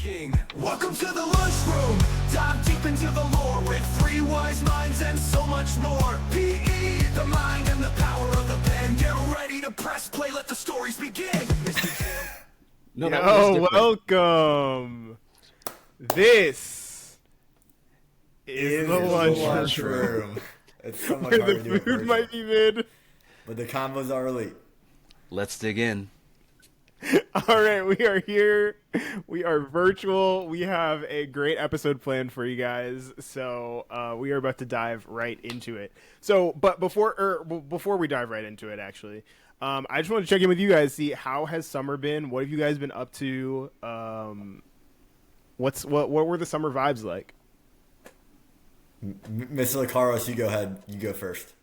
king. Welcome to the lunchroom. Dive deep into the lore with three wise minds and so much more. PE, the mind and the power of the pen. Get ready to press play, let the stories begin. Mr. Tim. No, that was different. Welcome. This is the lunchroom. It's so much Where harder the to do it food virtual. might be mid. But the combos are elite. Let's dig in. All right, we are here. We are virtual. We have a great episode planned for you guys. So we are about to dive right into it. So, but before we dive right into it, actually, I just want to check in with you guys. See, how has summer been? What have you guys been up to? What were the summer vibes like? Mr. Lecaros, you go ahead. You go first.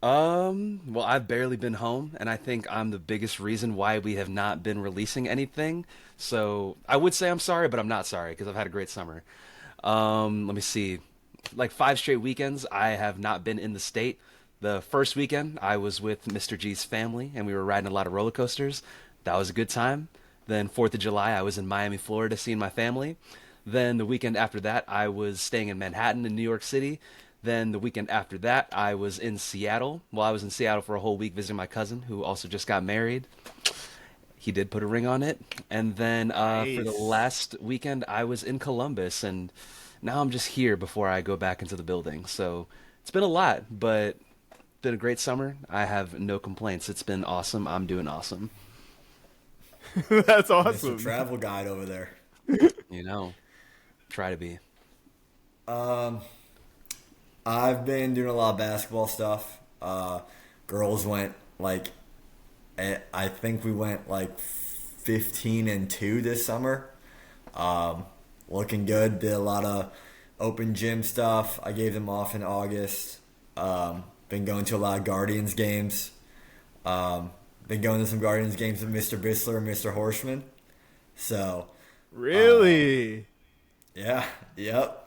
Well, I've barely been home, and I think I'm the biggest reason why we have not been releasing anything. So I would say I'm sorry, but I'm not sorry because I've had a great summer. Let me see. Like 5 straight weekends, I have not been in the state. The first weekend, I was with Mr. G's family, and we were riding a lot of roller coasters. That was a good time. Then 4th of July, I was in Miami, Florida, seeing my family. Then the weekend after that, I was staying in Manhattan in New York City. Then the weekend after that, I was in Seattle. Well, I was in Seattle for a whole week visiting my cousin, who also just got married. He did put a ring on it. And then for the Nice. last weekend, I was in Columbus. And now I'm just here before I go back into the building. So it's been a lot, but been a great summer. I have no complaints. It's been awesome. I'm doing awesome. That's Mr. awesome. Travel Guide over there. You know, try to be. I've been doing a lot of basketball stuff. Girls went I think we went 15-2 this summer. Looking good. Did a lot of open gym stuff. I gave them off in August. Been going to a lot of Guardians games. Been going to some Guardians games with Mr. Bissler and Mr. Horshman. So Really? yeah, yep.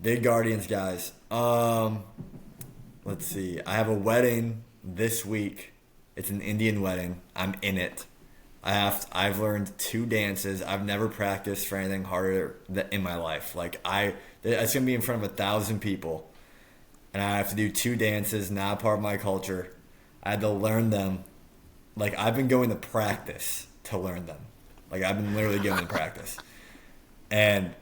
Big Guardians guys. Let's see. I have a wedding this week. It's an Indian wedding. I'm in it. I've learned 2 dances. I've never practiced for anything harder in my life. It's gonna be in front of 1,000 people, and I have to do 2 dances. Not a part of my culture. I had to learn them. I've been going to practice to learn them. I've been literally going to practice, and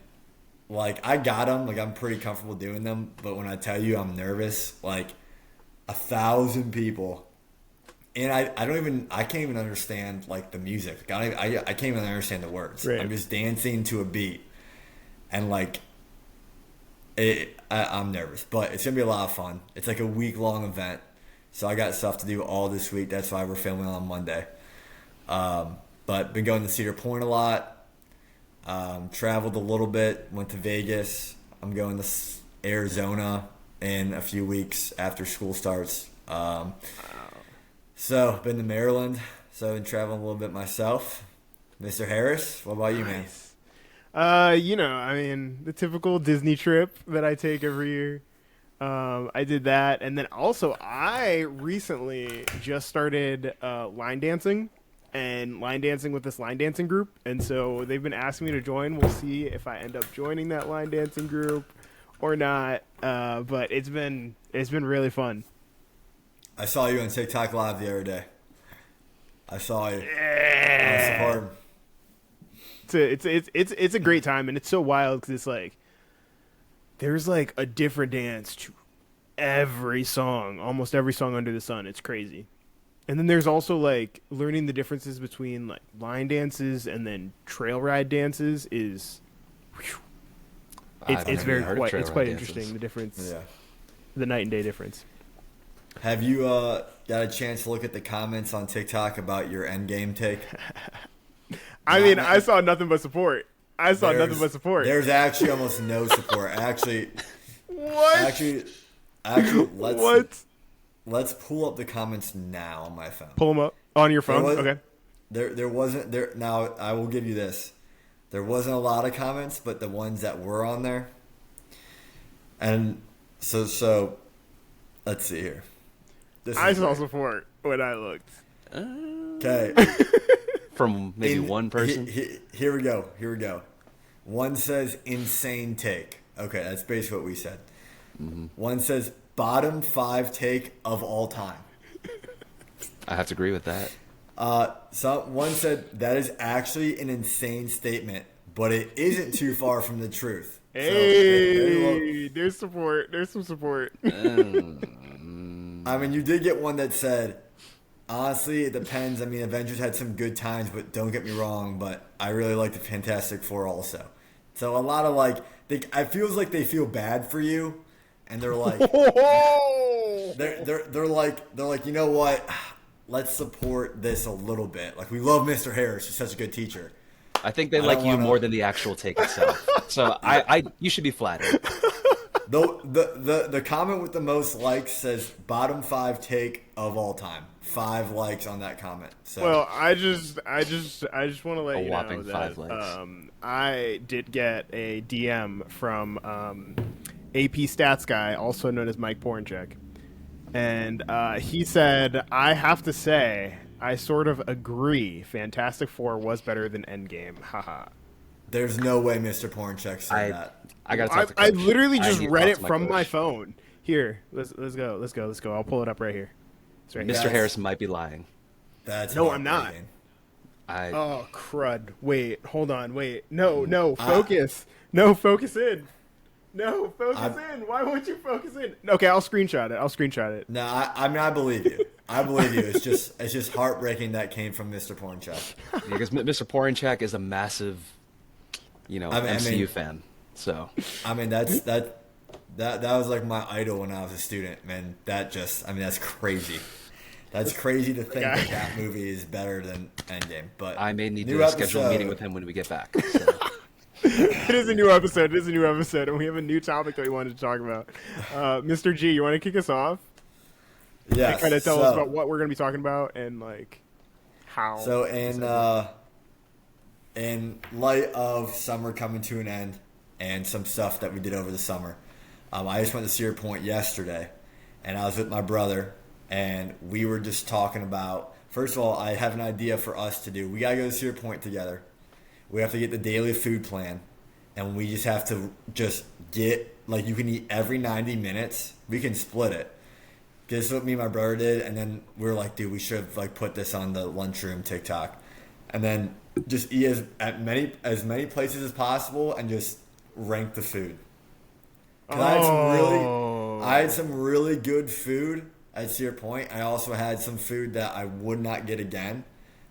I got them. I'm pretty comfortable doing them. But when I tell you I'm nervous, 1,000 people. And I can't even understand the music. I can't even understand the words. Right. I'm just dancing to a beat, and I'm nervous, but it's gonna be a lot of fun. It's a week-long event, so I got stuff to do all this week. That's why we're filming on Monday. But been going to Cedar Point a lot. Traveled a little bit. Went to Vegas. I'm going to Arizona in a few weeks after school starts. So, been to Maryland, so I've been traveling a little bit myself. Mr. Harris, what about you, man? The typical Disney trip that I take every year. I did that, and then also I recently just started line dancing with this line dancing group, and so they've been asking me to join. We'll see if I end up joining that line dancing group or not. But it's been really fun. I saw you on TikTok Live the other day. I saw you. Yeah. It's a great time, and it's so wild because it's there's a different dance to every song, almost every song under the sun. It's crazy. And then there's also learning the differences between line dances and then trail ride dances is it's quite interesting, the difference. Yeah. The night and day difference. Have you got a chance to look at the comments on TikTok about your endgame take? I saw nothing but support. There's actually almost no support. What? Actually, What? let's pull up the comments now on my phone. Pull them up on your phone. Okay. There wasn't there. Now I will give you this. There wasn't a lot of comments, but the ones that were on there, and so let's see here. I saw support when I looked. Okay. from maybe one person. Here we go. Here we go. One says insane take. Okay, that's basically what we said. Mm-hmm. One says bottom 5 take of all time. I have to agree with that. One said that is actually an insane statement, but it isn't too far from the truth. Hey, there's support. There's some support. I mean, you did get one that said, honestly, it depends. I mean, Avengers had some good times, but don't get me wrong, but I really like the Fantastic Four also. So a lot of like, I feels like they feel bad for you, and they're like, they're like, you know what? Let's support this a little bit. Like, we love Mr. Harris; he's such a good teacher. I think they like you more than the actual take itself. So you should be flattered. The comment with the most likes says bottom 5 take of all time. 5 likes on that comment. So Well, I just want to let you know whopping that 5 likes. I did get a DM from AP Stats guy, also known as Mike Pornchek, and he said, "I have to say, I sort of agree. Fantastic Four was better than Endgame." Haha. there's no way Mr. Porncheck said that. I gotta talk to I Coach. literally I just need to read talk it to my from coach. my phone. Here, let's go. I'll pull it up right here. It's right here. Mr. Harris might be lying. That's No, I'm not. heartbreaking. Oh crud! Wait, hold on. Wait, no, focus. No, focus in. No, focus in. Why won't you focus in? Okay, I'll screenshot it. No, I mean, I believe you. It's just heartbreaking that came from Mr. Porncheck. Because Mr. Porinchak is a massive, MCU fan. So I mean, that was like my idol when I was a student, man. That's crazy. That's crazy to think that movie is better than Endgame. But I may need new to schedule a episode. meeting with him when we get back. So. It is a new episode, and we have a new topic that we wanted to talk about. Mr. G, you want to kick us off? Yes. Kind of tell us about what we're going to be talking about and like how. So in light of summer coming to an end and some stuff that we did over the summer, I just went to Cedar Point yesterday, and I was with my brother, and we were just talking about. First of all, I have an idea for us to do. We gotta go to Cedar Point together. We have to get the daily food plan, and we just have to get, like, you can eat every 90 minutes. We can split it. This is what me and my brother did, and then we were like, dude, we should have like put this on the Lunchroom TikTok, and then just eat as many places as possible and just rank the food. 'Cause I had some really good food at Cedar Point. I also had some food that I would not get again,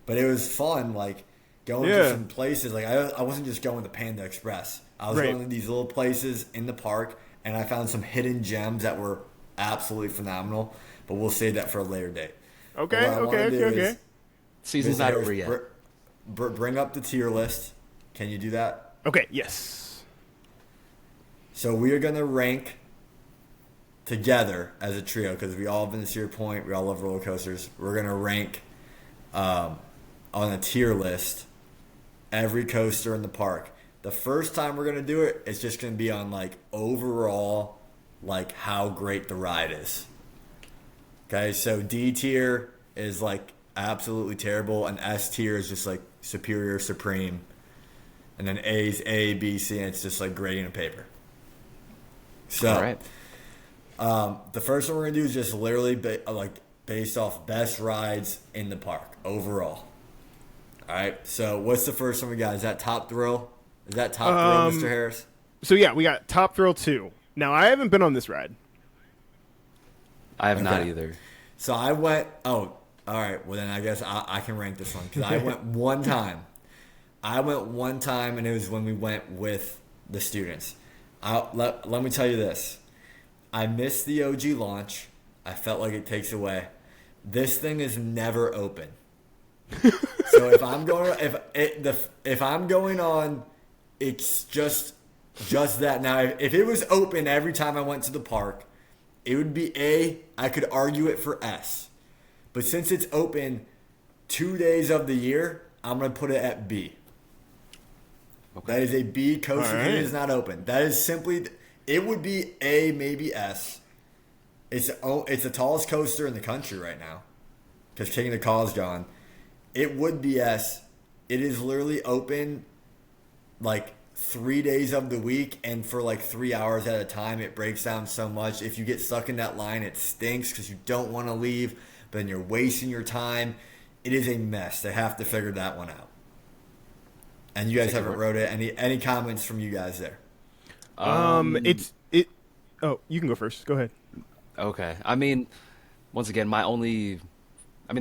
but it was fun. Like, going to some places, like I wasn't just going to Panda Express. I was going to these little places in the park, and I found some hidden gems that were absolutely phenomenal. But we'll save that for a later date. Okay. Season's not over yet. Bring up the tier list. Can you do that? Okay. Yes. So we are going to rank together as a trio because we all have been to Cedar Point. We all love roller coasters. We're going to rank on a tier list every coaster in the park. The first time we're going to do it, it's just going to be on like overall, like how great the ride is. Okay, so D tier is like absolutely terrible, and S tier is just like superior, supreme, and then A is A, B, C, and it's just like grading a paper. So, All right. the first one we're gonna do is just literally based off best rides in the park overall. All right. So what's the first one we got? Is that Top Thrill? Is that Top Thrill, Mr. Harris? So yeah, we got Top Thrill 2. Now I haven't been on this ride. I have not Okay. either. So I went. Oh, all right. Well, then I guess I can rank this one because I went one time. And it was when we went with the students. Let me tell you this. I missed the OG launch. I felt like it takes away. This thing is never open. So if I'm going on, it's just that. Now, if it was open every time I went to the park, it would be A. I could argue it for S. But since it's open 2 days of the year, I'm going to put it at B. Okay. That is a B coaster. All right. It is not open. That is simply, it would be A, maybe S. It's the tallest coaster in the country right now because King of the Call is gone. It would be S, it is literally open like 3 days of the week, and for like 3 hours at a time. It breaks down so much. If you get stuck in that line, it stinks because you don't want to leave, but then you're wasting your time. It is a mess. They have to figure that one out. And you guys haven't wrote it. Any comments from you guys there? Oh, you can go first. Go ahead. Okay. I mean, once again, the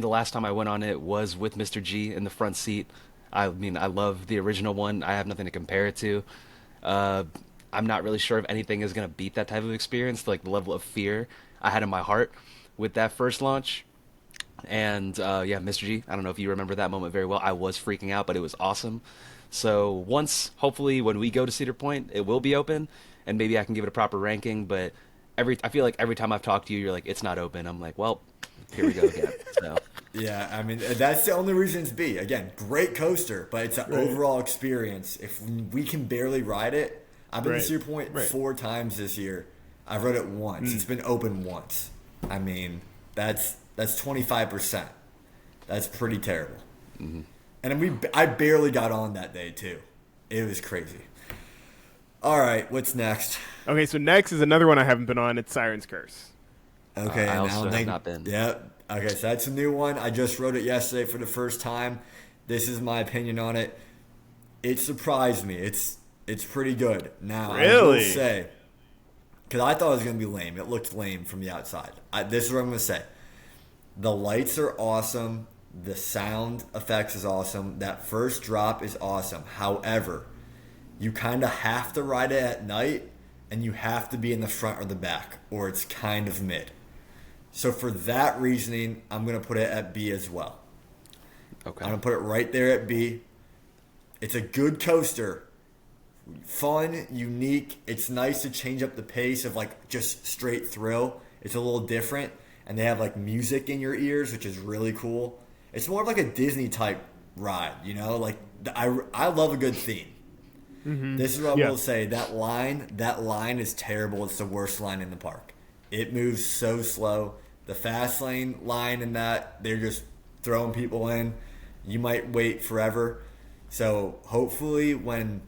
last time I went on it was with Mr. G in the front seat. I mean, I love the original one. I have nothing to compare it to. I'm not really sure if anything is going to beat that type of experience, like the level of fear I had in my heart with that first launch. And yeah, Mr. G, I don't know if you remember that moment very well. I was freaking out, but it was awesome. So once, hopefully, when we go to Cedar Point, it will be open, and maybe I can give it a proper ranking. But I feel like every time I've talked to you, you're like, it's not open. I'm like, well, here we go again. So Yeah, I mean, that's the only reason it's B. Again, great coaster, but it's an overall experience. If we can barely ride it, I've been to Cedar Point 4 times this year. I've rode it once. It's been open once. I mean, that's 25%. That's pretty terrible. Mm-hmm. And I barely got on that day, too. It was crazy. All right, what's next? Okay, so next is another one I haven't been on. It's Siren's Curse. Okay, I also have not been. Yeah. Okay, so that's a new one. I just wrote it yesterday for the first time. This is my opinion on it. It surprised me. It's pretty good. Now, I will say, because I thought it was going to be lame. It looked lame from the outside. This is what I'm going to say. The lights are awesome. The sound effects is awesome. That first drop is awesome. However, you kind of have to ride it at night, and you have to be in the front or the back, or it's kind of mid. So for that reasoning, I'm going to put it at B as well. Okay. I'm going to put it right there at B. It's a good coaster. Fun, unique. It's nice to change up the pace of like just straight thrill. It's a little different. And they have like music in your ears, which is really cool. It's more of like a Disney type ride, you know? Like I love a good theme. Mm-hmm. This is what I will say. That line is terrible. It's the worst line in the park. It moves so slow. The fast lane line in that, they're just throwing people in. You might wait forever. So hopefully when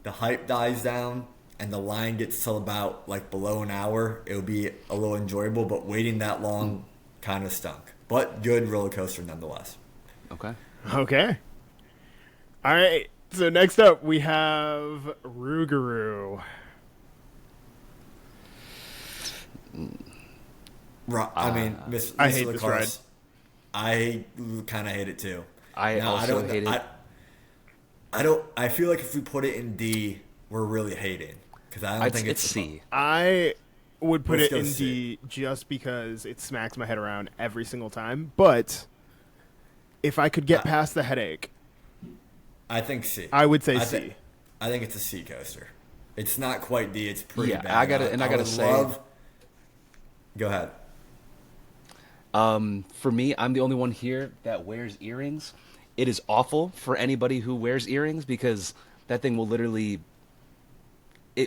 the hype dies down and the line gets till about like below an hour, it'll be a little enjoyable. But waiting that long kind of stunk. But good roller coaster nonetheless. Okay. Okay. All right. So next up we have Rougaru. I mean, I hate this ride. I kind of hate it too. I also hate it. I feel like if we put it in D, we're really hating because I don't think it's C. I would put Let's it in go D just because it smacks my head around every single time. But if I could get past the headache, I think C. I would say C. I think it's a C coaster. It's not quite D. It's pretty bad. I gotta say. Go ahead. For me, I'm the only one here that wears earrings. It is awful for anybody who wears earrings because that thing will literally...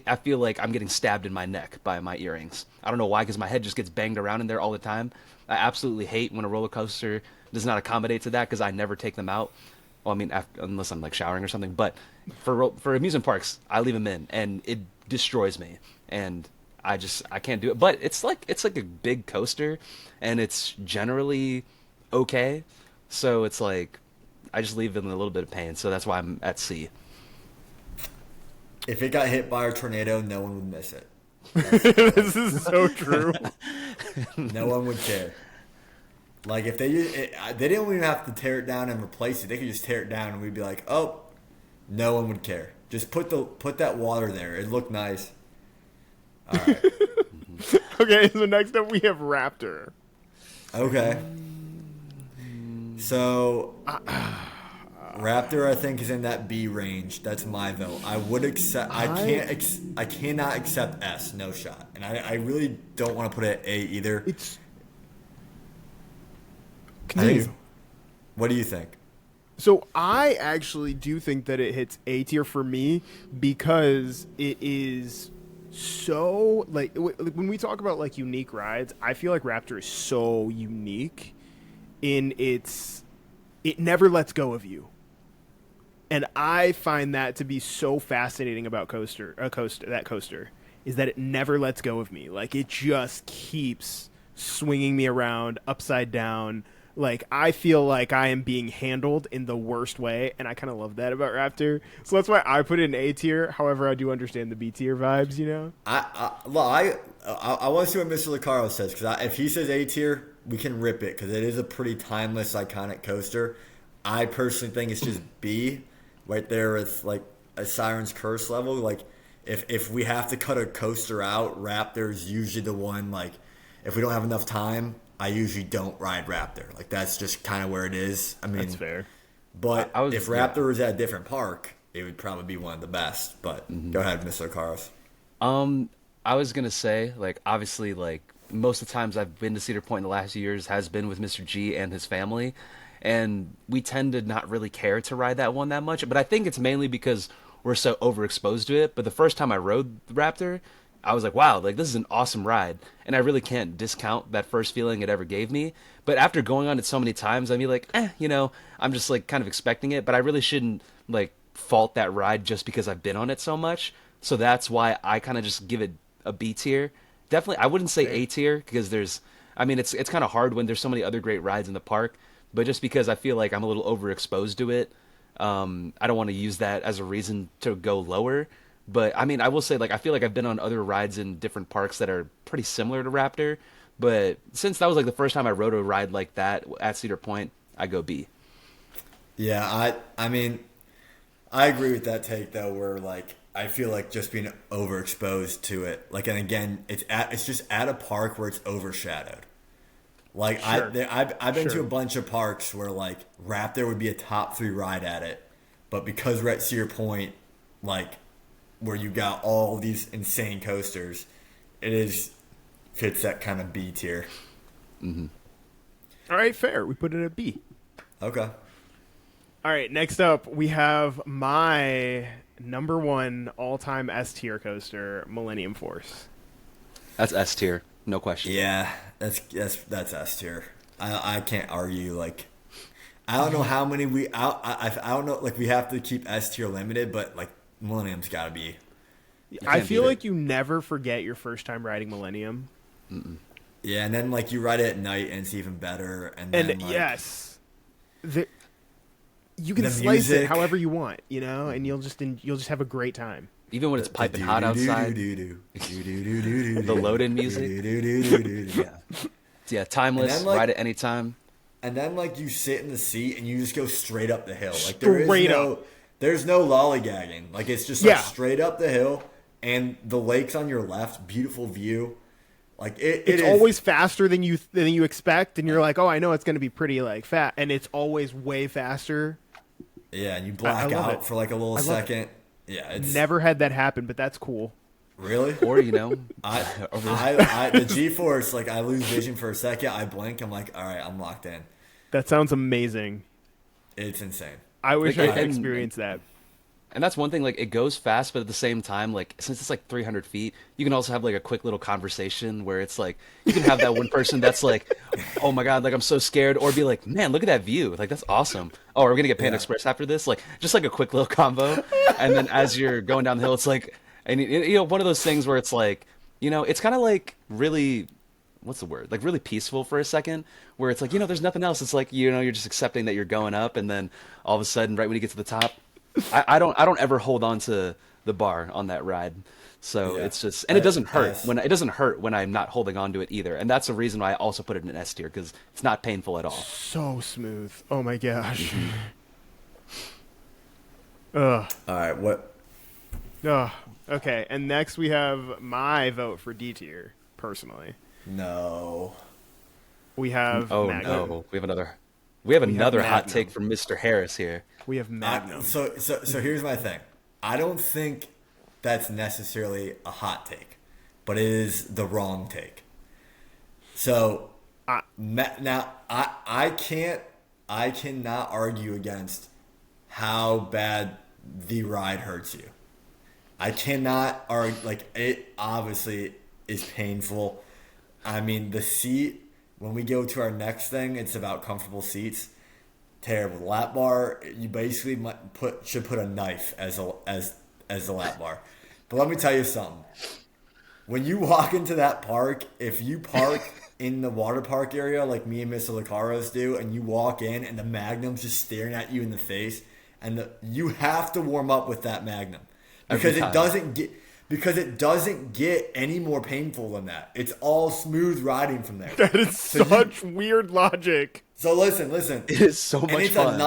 I feel like I'm getting stabbed in my neck by my earrings. I don't know why, because my head just gets banged around in there all the time. I absolutely hate when a roller coaster does not accommodate to that because I never take them out. Well, I mean, unless I'm like showering or something. But for amusement parks, I leave them in, and it destroys me. And I can't do it. But it's like a big coaster, and it's generally okay. So it's like I just leave it in a little bit of pain. So that's why I'm at C. If it got hit by a tornado, no one would miss it. This is so true. No one would care. Like if they didn't even have to tear it down and replace it. They could just tear it down, and we'd be like, oh, no one would care. Just put that water there. It looked nice. All right. Okay, so next up we have Raptor. Okay. So, Raptor, I think, is in that B range. That's my vote. I would accept. I cannot accept S. No shot. And I really don't want to put it at A either. What do you think? So I actually do think that it hits A tier for me because it is so like when we talk about like unique rides, I feel like Raptor is so unique in it never lets go of you. And I find that to be so fascinating about that coaster is that it never lets go of me. Like, it just keeps swinging me around upside down. Like, I feel like I am being handled in the worst way, and I kind of love that about Raptor. So that's why I put it in A tier. However, I do understand the B tier vibes, you know? I want to see what Mr. Lecaros says, because if he says A tier, we can rip it, because it is a pretty timeless, iconic coaster. I personally think it's just B, right there with like a Siren's Curse level. Like, if we have to cut a coaster out, Raptor's usually the one. Like, if we don't have enough time, I usually don't ride Raptor. Like, that's just kind of where it is. I mean, That's fair. But if Raptor was at a different park, it would probably be one of the best. But go ahead, Mr. Lecaros. I was gonna say, like, obviously, like, most of the times I've been to Cedar Point in the last years has been with Mr. G and his family, and we tend to not really care to ride that one that much. But I think it's mainly because we're so overexposed to it. But the first time I rode the Raptor, I was like, wow, like, this is an awesome ride. And I really can't discount that first feeling it ever gave me. But after going on it so many times, I'd be like, you know, I'm just, like, kind of expecting it. But I really shouldn't, like, fault that ride just because I've been on it so much. So that's why I kind of just give it a B tier. Definitely, I wouldn't say A tier, because it's kind of hard when there's so many other great rides in the park. But just because I feel like I'm a little overexposed to it, I don't want to use that as a reason to go lower. But I mean, I will say, like, I feel like I've been on other rides in different parks that are pretty similar to Raptor. But since that was like the first time I rode a ride like that at Cedar Point, I go B. Yeah, I mean, I agree with that take though. Where like I feel like just being overexposed to it, like, and again, it's just at a park where it's overshadowed. Like, Sure. I've been to Sure. a bunch of parks where like Raptor would be a top 3 ride at it, but because we're at Cedar Point, like, where you got all these insane coasters, fits that kind of B tier. All right, fair. We put it at B. Okay. All right, next up, we have my number 1 all-time S tier coaster, Millennium Force. That's S tier, no question. Yeah, that's S tier. I can't argue. Like, I don't know how many I don't know. Like, we have to keep S tier limited, but like Millennium's got to be. I feel like you never forget your first time riding Millennium. Yeah, and then like you ride it at night and it's even better. And then, And like, yes, you can the slice it music. however you want, you know, and you'll just have a great time. Even when it's piping hot outside, the load-in music. Yeah, timeless, And then, like, ride it anytime. And then like you sit in the seat and you just go straight up the hill. Like Straight up. There's no lollygagging. Like, it's just like straight up the hill, and the lake's on your left, beautiful view. Like, It's always faster than you expect, and you're like, oh, I know it's going to be pretty like fat, and it's always way faster. Yeah, and you I black love out it. for like a little love second. Yeah, it's Never had that happen, but that's cool. really. Or, you know, The G-force, like, I lose vision for a second. I blink. I'm like, all right, I'm locked in. That sounds amazing. It's insane. I wish Like, I could and- experience that. and that's one thing, like, it goes fast, but at the same time, like, since it's like 300 feet, you can also have like a quick little conversation where it's like, you can have that one person that's like, oh my God, like, I'm so scared, or be like, man, look at that view. Like, that's awesome. Oh, are we going to get Panda Yeah. Express after this? Like, just like a quick little convo. And then as you're going down the hill, it's like, and you know, one of those things where it's like, you know, it's kind of like really, what's the word? Like, really peaceful for a second, where it's like, you know, there's nothing else. It's like, you know, you're just accepting that you're going up, and then all of a sudden, right when you get to the top, I don't ever hold on to the bar on that ride. So Yeah. it's just, and it doesn't hurt Yes. it doesn't hurt when I'm not holding on to it either. And that's the reason why I also put it in S tier, because it's not painful at all. So smooth. Oh my gosh. Mm-hmm. Ugh. All right, what? Ugh. Okay, and next we have my vote for D tier, personally. No. We have Oh Magnum. no, we have another hot Magnum. take from Mr. Harris here. We have Magnum. So here's my thing. I don't think that's necessarily a hot take, but it is the wrong take. So now I cannot argue against how bad the ride hurts you. I cannot argue, like, it obviously is painful. I mean, the seat, when we go to our next thing, it's about comfortable seats. terrible. The lap bar, you basically should put a knife as the lap bar. But let me tell you something. When you walk into that park, if you park in the water park area like me and Mr. Lecaros do, and you walk in and the Magnum's just staring at you in the face, and you have to warm up with that Magnum because it doesn't get any more painful than that. It's all smooth riding from there. That is such weird logic. So listen. It is so much and it's fun.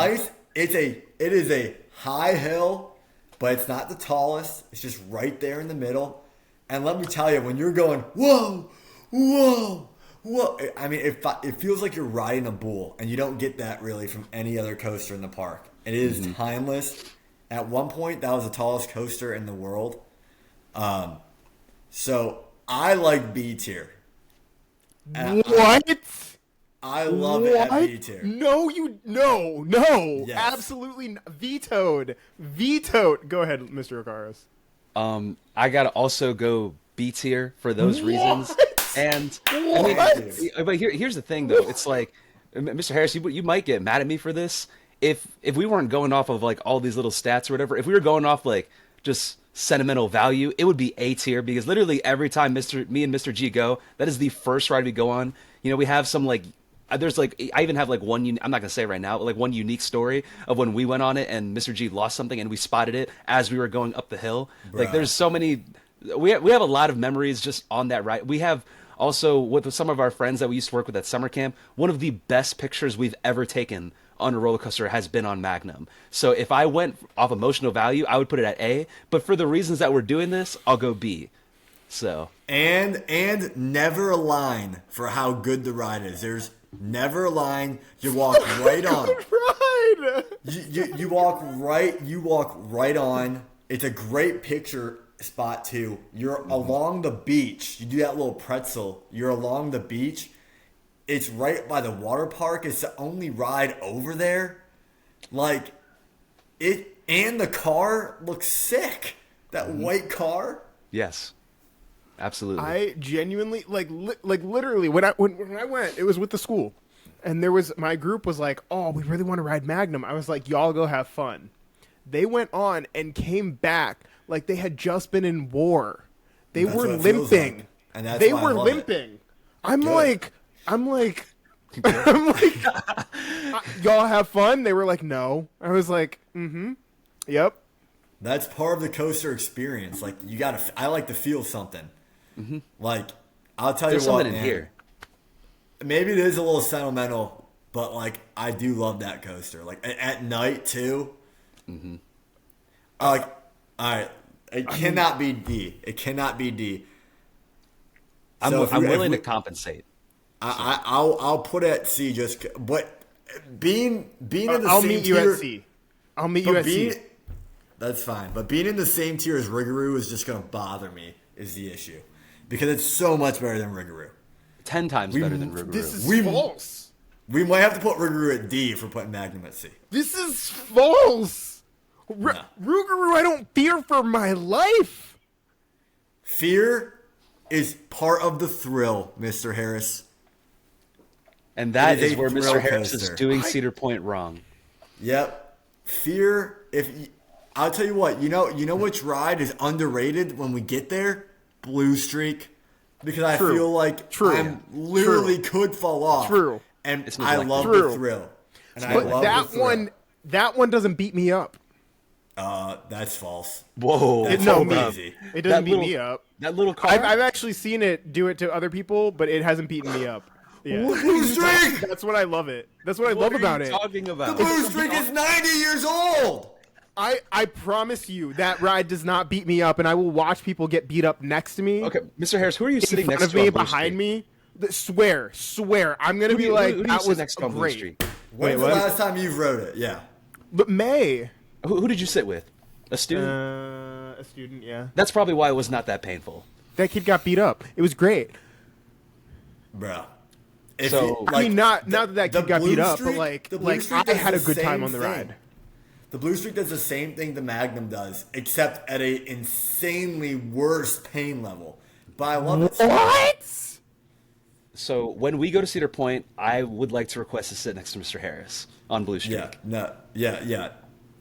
It is a high hill, but it's not the tallest. It's just right there in the middle. And let me tell you, when you're going, whoa, whoa, whoa, I mean, it feels like you're riding a bull, and you don't get that really from any other coaster in the park. It is timeless. At one point, that was the tallest coaster in the world. So I like B tier. What? I love it at B tier. No, Yes. absolutely vetoed. Go ahead, Mr. Recaros. I gotta also go B tier for those reasons. And but here's the thing though. It's like, Mr. Harris, you might get mad at me for this. If we weren't going off of like all these little stats or whatever, if we were going off like just sentimental value, it would be A tier, because literally every time me and Mr. G go, that is the first ride we go on. You know, we have some like, there's like, I even have like one, I'm not gonna say right now, but like one unique story of when we went on it and Mr. G lost something and we spotted it as we were going up the hill. Bruh. Like there's so many, we have a lot of memories just on that ride. We have also, with some of our friends that we used to work with at summer camp, one of the best pictures we've ever taken on a roller coaster has been on Magnum. So if I went off emotional value, I would put it at A, but for the reasons that we're doing this, I'll go B. So and never a line for how good the ride is. There's never a line. You walk right on. Ride. You walk right on. It's a great picture spot too. You're along the beach. You do that little pretzel. You're along the beach. It's right by the water park. It's the only ride over there. Like it, and the car looks sick. That white car. yes, absolutely. I genuinely like literally when I went, it was with the school, and my group was like, "Oh, we really want to ride Magnum." I was like, "Y'all go have fun." They went on and came back like they had just been in war. They That's were what it feels limping. like. And that's They why I were love it. limping. I'm Good. like, y'all have fun? They were like, no. I was like, yep. That's part of the coaster experience. Like I like to feel something. Like I'll tell There's you what, something in man, here. maybe it is a little sentimental, but like I do love that coaster. Like at night too. Like, all right, it cannot be D. It cannot be D. I'm willing to compensate. I'll put it at C just, but being in the I'll same meet you tier, at C. I'll meet you at C. That's fine, but being in the same tier as Rougaru is just gonna bother me. Is the issue because it's so much better than Rougaru. 10 times better than Rougaru. This is false. We might have to put Rougaru at D if we're putting Magnum at C. This is false. No. Rougaru, I don't fear for my life. Fear is part of the thrill, Mr. Harris. And that It is is a where thrill Mr. Harris is coaster. doing Cedar Point wrong. Yep. Fear. I'll tell you what. You know which ride is underrated when we get there? Blue Streak, because I feel like I literally could fall off. True. And It's I neglected. love True. the thrill. And I But love that the thrill. that one doesn't beat me up. That's false. Whoa. That's no, so me. easy. It doesn't That beat little- me up. That little car. I've actually seen it do it to other people, but it hasn't beaten me up. Yeah. Blue Streak. That's what I love it. That's what I What love are about you it. talking about? Blue Streak is 90 years old. I promise you that ride does not beat me up, and I will watch people get beat up next to me. Okay, Mr. Harris, who are you In sitting front next of to me, on Blue behind Street? me. Swear. I'm gonna be like, who do you that sit was next to on Blue great. Street? When's the what? last time you've rode it? Yeah. But May, Who did you sit with? A student? a student, yeah. That's probably why it was not that painful. That kid got beat up. It was great. Bro. So- I mean, not that kid got beat up, but the Blue Streak I does had a the good time same on the thing. ride. The Blue Streak does the same thing the Magnum does, except at a insanely worse pain level. But I love it. What? So when we go to Cedar Point, I would like to request to sit next to Mr. Harris on Blue Streak. Yeah, no, yeah.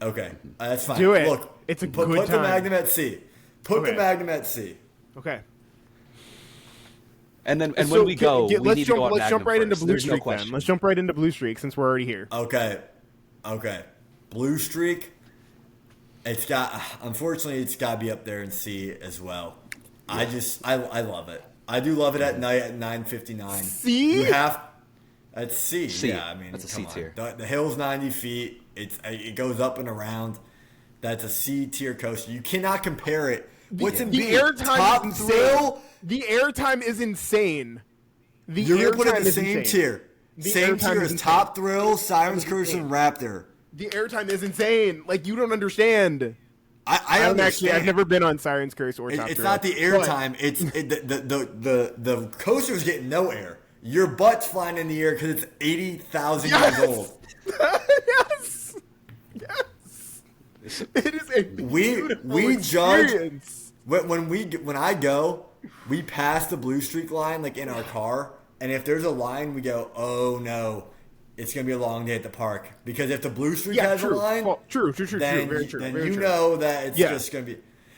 Okay, that's fine. Do it. Look, It's a put good the time. Magnum at C. Put Okay. the Magnum at C. Okay. And then So when we go, we let's need jump. to go on Let's Magnum jump right into first. Blue There's no Streak then. question. Let's jump right into Blue Streak since we're already here. Okay. Blue Streak. Unfortunately, it's got to be up there in C as well. I love it. I do love it at night at 9:59. C? You have, that's C. C. Yeah, I mean, That's a come C tier. on. The hill's 90 feet. It goes up and around. That's a C tier coaster. You cannot compare it. What's in The B? airtime Top is insane. thrill? The airtime is insane. You're going to put it in the same insane. tier. The Same airtime tier is as Top Thrill, Siren's It's Curse, insane. and Raptor. The airtime is insane. Like, you don't understand. I I've understand. never been on Siren's Curse or Top It's Thrill. not the airtime. It's the coaster's getting no air. Your butt's flying in the air because it's 80,000 Yes! years old. Yes. It is a beautiful we judge experience. when I go, we pass the Blue Streak line like in our car, and if there's a line, we go, oh no, it's gonna be a long day at the park because if the Blue Streak Yeah, has true. a line, Well, true, then, very true. then very you true. know that it's Yeah. just gonna be.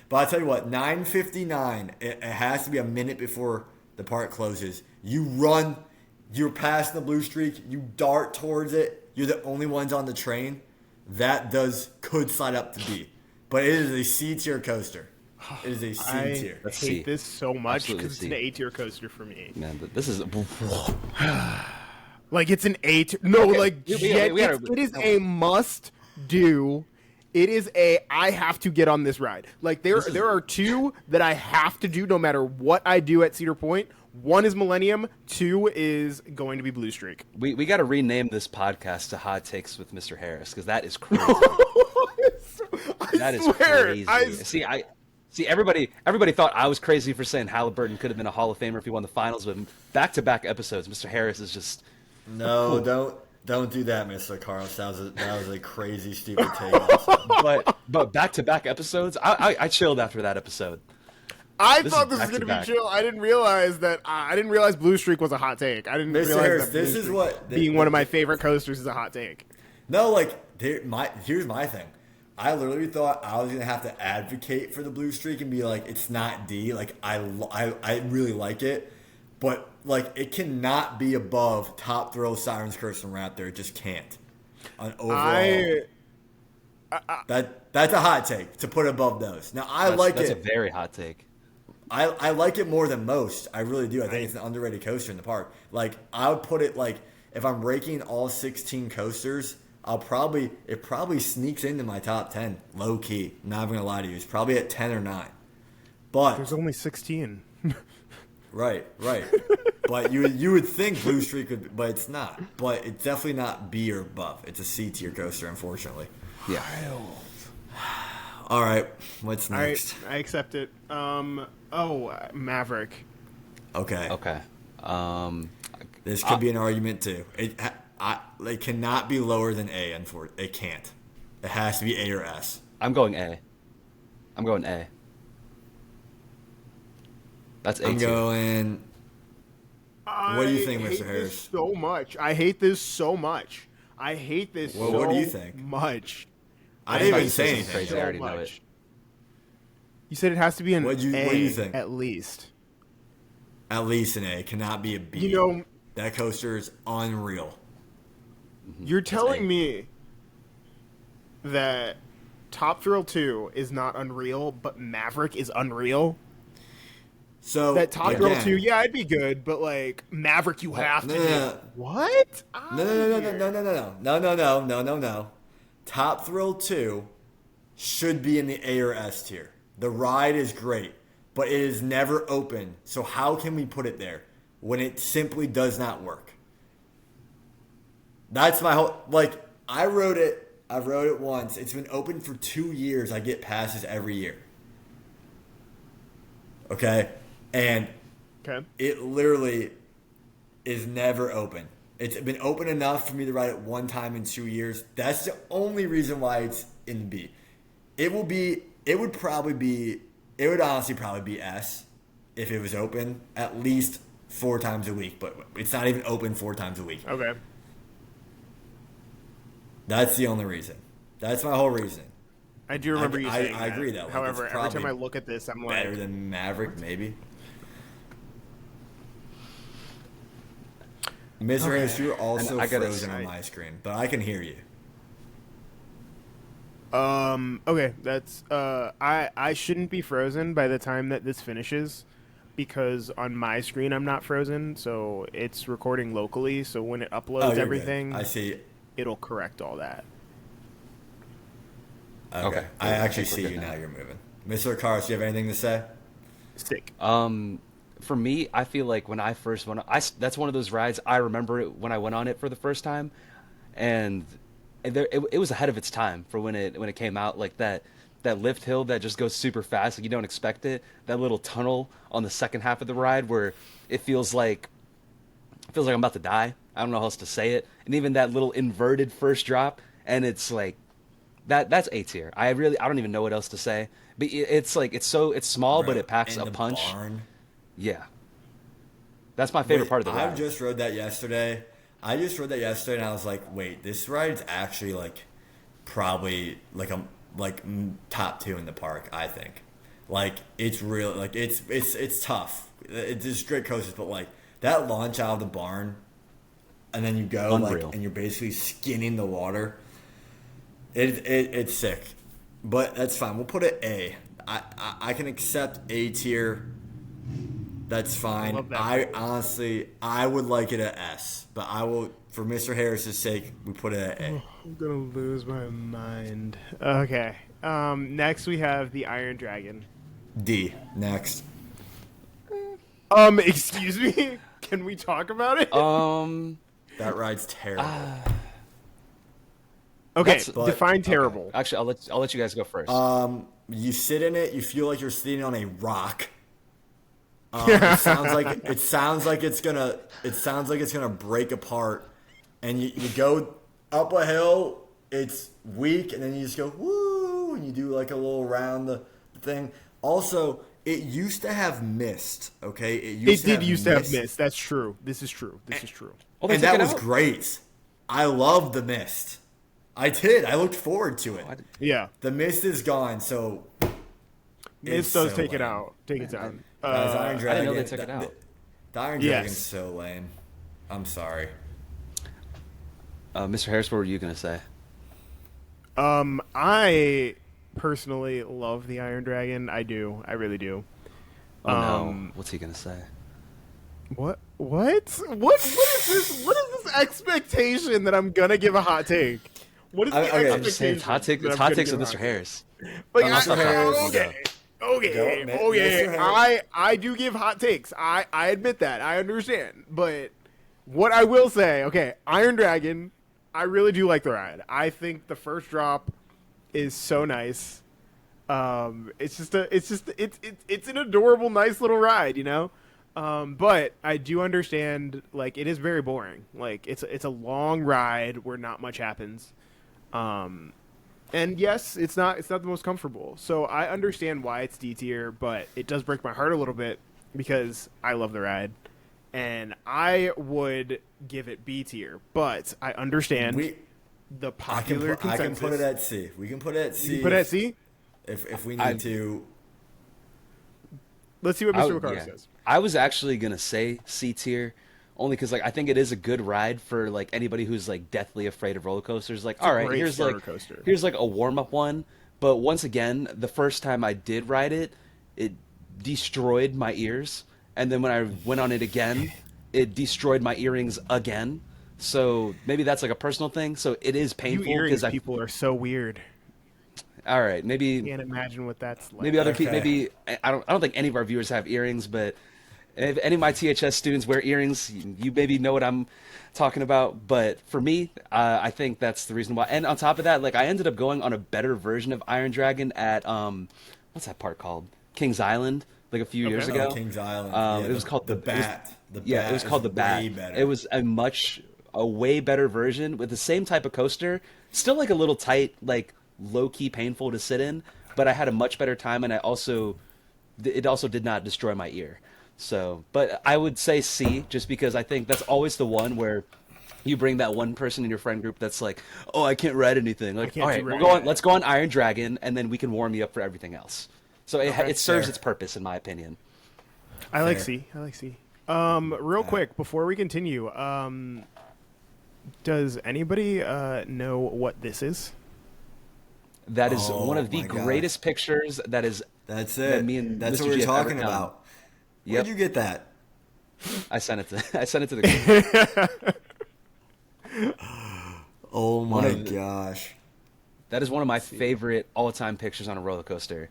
But I tell you what, 9:59, it has to be a minute before the park closes. You run, you're passing the Blue Streak, you dart towards it. You're the only ones on the train. That could slide up to B, but it is a C tier coaster. It is a C I tier. That's hate C. this so much Absolutely because it's an C. A tier coaster for me. Man, this is. Like, it's an A tier. No, Okay, like, we gotta- it is a must do. It is I have to get on this ride. Like, there are two that I have to do no matter what I do at Cedar Point. One is Millennium. Two is going to be Blue Streak. We got to rename this podcast to Hot Takes with Mr. Harris because that is crazy. That is crazy. See, everybody thought I was crazy for saying Halliburton could have been a Hall of Famer if he won the finals, but back-to-back episodes, Mr. Harris is just. No, don't do that, Mr. Carlos. That was a crazy, stupid take. Also. But back-to-back episodes, I chilled after that episode. I This thought is this was going to be back-to-back. chill. I didn't realize that. I didn't realize Blue Streak was a hot take. I didn't Mr. realize Harris, that Blue this is Streak what being one of my favorite coasters is a hot take. No, like here's my thing. I literally thought I was gonna have to advocate for the Blue Streak and be like, it's not D. Like I really like it, but like it cannot be above Top Thrill, Siren's Curse, and Raptor. It just can't. On overall, that's a hot take to put above those. Now That's a very hot take. I like it more than most. I really do. I think it's an underrated coaster in the park. Like I would put it like if I'm ranking all 16 coasters, it probably sneaks into my top 10. Low key. Not even gonna lie to you. It's probably at 10 or 9. But There's only 16. right. But you would think Blue Streak would, but it's not. But it's definitely not B or above. It's a C tier coaster, unfortunately. Yeah. All right, what's All right, next? I accept it. Maverick. Okay. Okay. This could be an argument too. It cannot be lower than A. Unfortunately, it can't. It has to be A or S. I'm going A. That's A E I'm tier. going. What do you think, I Mr. hate Harris? this so much. I hate this so much. I hate this Well, so what do you think? much. I didn't thought even you say said anything. something crazy. I already know it. You said it has to be an What do A you think? at least. At least an A. It cannot be a B. You know, that coaster is unreal. you're A. telling me that Top Thrill 2 is not unreal, but Maverick is unreal? So That Top again, Thrill 2, yeah, I'd be good, but like Maverick, you have to. no. What? No. Top Thrill 2 should be in the A or S tier. The ride is great, but it is never open. So how can we put it there when it simply does not work? That's my whole I wrote it once. It's been open for 2 years. I get passes every year. Okay? And Okay. it literally is never open. It's been open enough for me to ride it one time in 2 years. That's the only reason why it's in B. It would honestly probably be S if it was open at least 4 times a week, but it's not even open 4 times a week. Okay. That's the only reason. That's my whole reason. I do remember you saying I that. agree that. Like, However, it's every time probably I look at this, I'm like, better than Maverick, maybe. Mr. Harris, you're also frozen on my screen, but I can hear you. Okay, that's I shouldn't be frozen by the time that this finishes, because on my screen I'm not frozen, so it's recording locally. So when it uploads You're everything, good. I see. it'll correct all that. Okay. I actually see you now. You're moving. Mr. Lecaros, do you have anything to say? Sick. For me, I feel like when I first went, that's one of those rides. I remember it when I went on it for the first time, and it was ahead of its time for when it came out. Like that lift hill that just goes super fast, like you don't expect it. That little tunnel on the second half of the ride where it feels like I'm about to die. I don't know how else to say it. And even that little inverted first drop, and it's like that's A tier. I don't even know what else to say. But it's like it's small, Bro, but it packs in a the punch. Barn. Yeah, that's my favorite part of the ride. I just rode that yesterday. And I was like, wait, this ride's actually like probably like top 2 in the park. I think, like it's real, like it's tough. It's just great coasters, but like that launch out of the barn, and then you go Unreal. and you're basically skinning the water. It's sick, but that's fine. We'll put it A. I can accept A tier. That's fine. Love that. I would like it at S, but I will, for Mr. Harris's sake, we put it at A. I'm gonna lose my mind. Okay. Next we have the Iron Dragon. D. Next. Excuse me? Can we talk about it? That ride's terrible. Okay, But- define terrible. Actually, I'll let you guys go first. You sit in it, you feel like you're sitting on a rock. It sounds like it's gonna break apart, and you go up a hill. It's weak, and then you just go woo, and you do like a little round the thing. Also, it used to have mist. Okay, It did used to have mist. That's true. This is true. Oh, they and took that it was out? great. I loved the mist. I did. I looked forward to it. Yeah. The mist is gone, so Mist it's does so take it lame. out. Take it down. Guys, Iron Dragon, I didn't know they took it out. The Iron Yes. Dragon's so lame. I'm sorry. Mr. Harris, what were you gonna say? I personally love the Iron Dragon. I do. I really do. Oh no, what's he gonna say? What? What is this? What is this expectation that I'm gonna give a hot take? What is the Okay, expectation? I'm just saying, hot that I'm hot gonna takes give with a Mr. hot Harris. Like, Mr. Harris, okay, Go, okay. Mr. Harris. I do give hot takes. I admit that. I understand. But what I will say, okay, Iron Dragon, I really do like the ride. I think the first drop is so nice. It's an adorable, nice little ride, you know. But I do understand, like, it is very boring. Like, it's a long ride where not much happens. And yes, it's not the most comfortable. So I understand why it's D tier, but it does break my heart a little bit because I love the ride. And I would give it B tier, but I understand the popular consensus. I can put it at C. We can put it at C. You put it at C? If we need to. Let's see what Mr. Rougaru says. I was actually gonna say C tier, only because like I think it is a good ride for like anybody who's like deathly afraid of roller coasters. Like, all right, great here's starter like coaster. here's like a warm up one. But once again, the first time I did ride it, it destroyed my ears, and then when I went on it again, it destroyed my earrings again. So maybe that's like a personal thing. So it is painful You earrings because people are so weird. All right, maybe Can't imagine what that's like. maybe other people. Okay. Maybe I don't think any of our viewers have earrings, but if any of my THS students wear earrings, you maybe know what I'm talking about. But for me, I think that's the reason why. And on top of that, like I ended up going on a better version of Iron Dragon at what's that park called? Kings Island, like a few years ago. Kings Island. It was called the Bat. It was called the Bat. Way better. It was a way better version with the same type of coaster. Still like a little tight, like low key painful to sit in, but I had a much better time, and it also did not destroy my ear. So, but I would say C, just because I think that's always the one where You bring that one person in your friend group that's like, "Oh, I can't ride anything." Like, can't all do right, we'll ride. go on. Let's go on Iron Dragon, and then we can warm you up for everything else. So Okay. it serves Fair. its purpose, in my opinion. I like Fair. C. I like C. Real quick before we continue, does anybody know what this is? That is Oh one of the my gosh. greatest pictures That's that it. me and That's Mr. what G we're have ever talking done. about. Yep. Where'd you get that? I sent it to the group. Oh One my of the- gosh. That is one of my favorite all-time pictures on a roller coaster.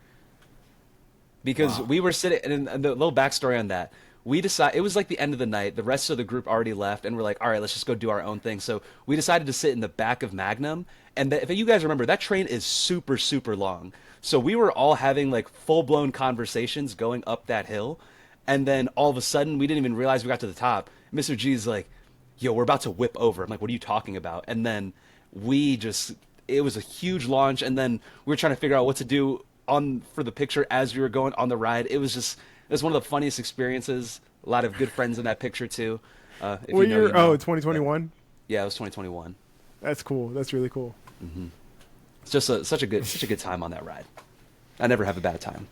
Because Wow. we were sitting, and the little backstory on that, we decided, it was like the end of the night, the rest of the group already left, and we're like, all right, let's just go do our own thing. So we decided to sit in the back of Magnum, and if you guys remember, that train is super, super long. So we were all having like full-blown conversations going up that hill, and then all of a sudden, we didn't even realize we got to the top. Mr. G's like, yo, we're about to whip over. I'm like, what are you talking about? And then it was a huge launch, and then we were trying to figure out what to do for the picture as we were going on the ride. It was one of the funniest experiences. A lot of good friends in that picture too. If What you know, year? you know. Oh, 2021. Yeah, it was 2021. That's cool. That's really cool. It's just such a good time on that ride. I never have a bad time.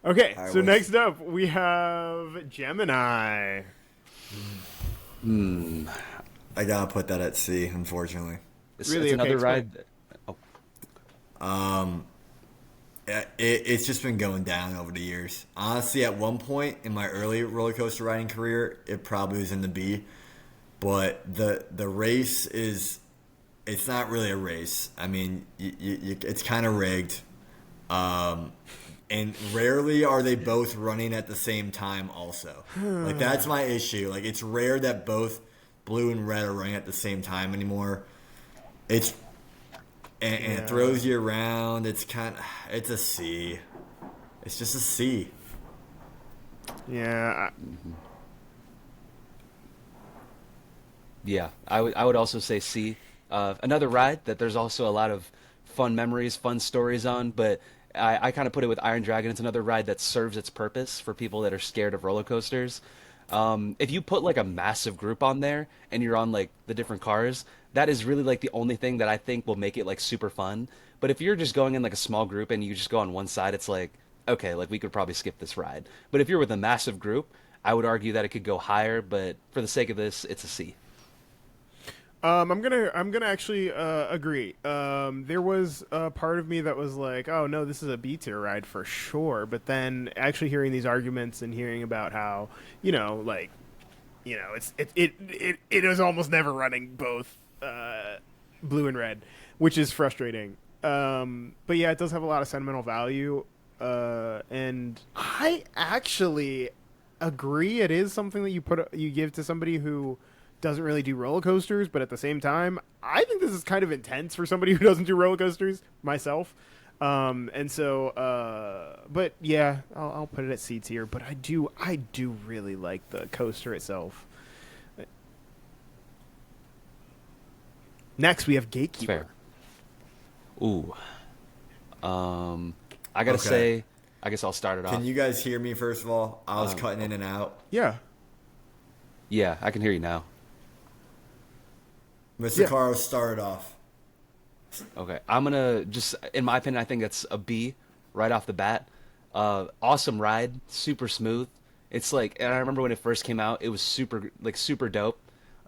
Okay, All right, so what's- next up we have Gemini. I gotta put that at C, unfortunately. Really? It's Okay, another explain. ride. Oh, It's just been going down over the years. Honestly, at one point in my early roller coaster riding career, it probably was in the B. But the race it's not really a race. I mean, it's kind of rigged. And rarely are they both running at the same time also. Like, that's my issue. Like, it's rare that both blue and red are running at the same time anymore. It's and it throws you around. It's a C. It's just a C. Yeah. yeah. I would also say C. Another ride that there's also a lot of fun memories, fun stories on, but I kind of put it with Iron Dragon. It's another ride that serves its purpose for people that are scared of roller coasters. If you put like a massive group on there and you're on like the different cars, that is really like the only thing that I think will make it like super fun. But if you're just going in like a small group and you just go on one side, it's like, okay, like we could probably skip this ride. But if you're with a massive group, I would argue that it could go higher, but for the sake of this, it's a C. I'm gonna actually agree. There was a part of me that was like, oh no, this is a B tier ride for sure. But then actually hearing these arguments and hearing about how it was almost never running both blue and red, which is frustrating. But yeah, it does have a lot of sentimental value, and I actually agree. It is something that you give to somebody who doesn't really do roller coasters, but at the same time, I think this is kind of intense for somebody who doesn't do roller coasters myself. And so, but yeah, I'll put it at C tier. But I do really like the coaster itself. Next, we have Gatekeeper. Fair. Ooh. I gotta Okay. say, I guess I'll start it off. Can you guys hear me, first of all? I was cutting in and out. Yeah. Yeah, I can hear you now. Mr. Yeah. Caro started off. Okay, I'm gonna just, in my opinion, I think it's a B right off the bat. Awesome ride, super smooth. It's like, and I remember when it first came out, it was super dope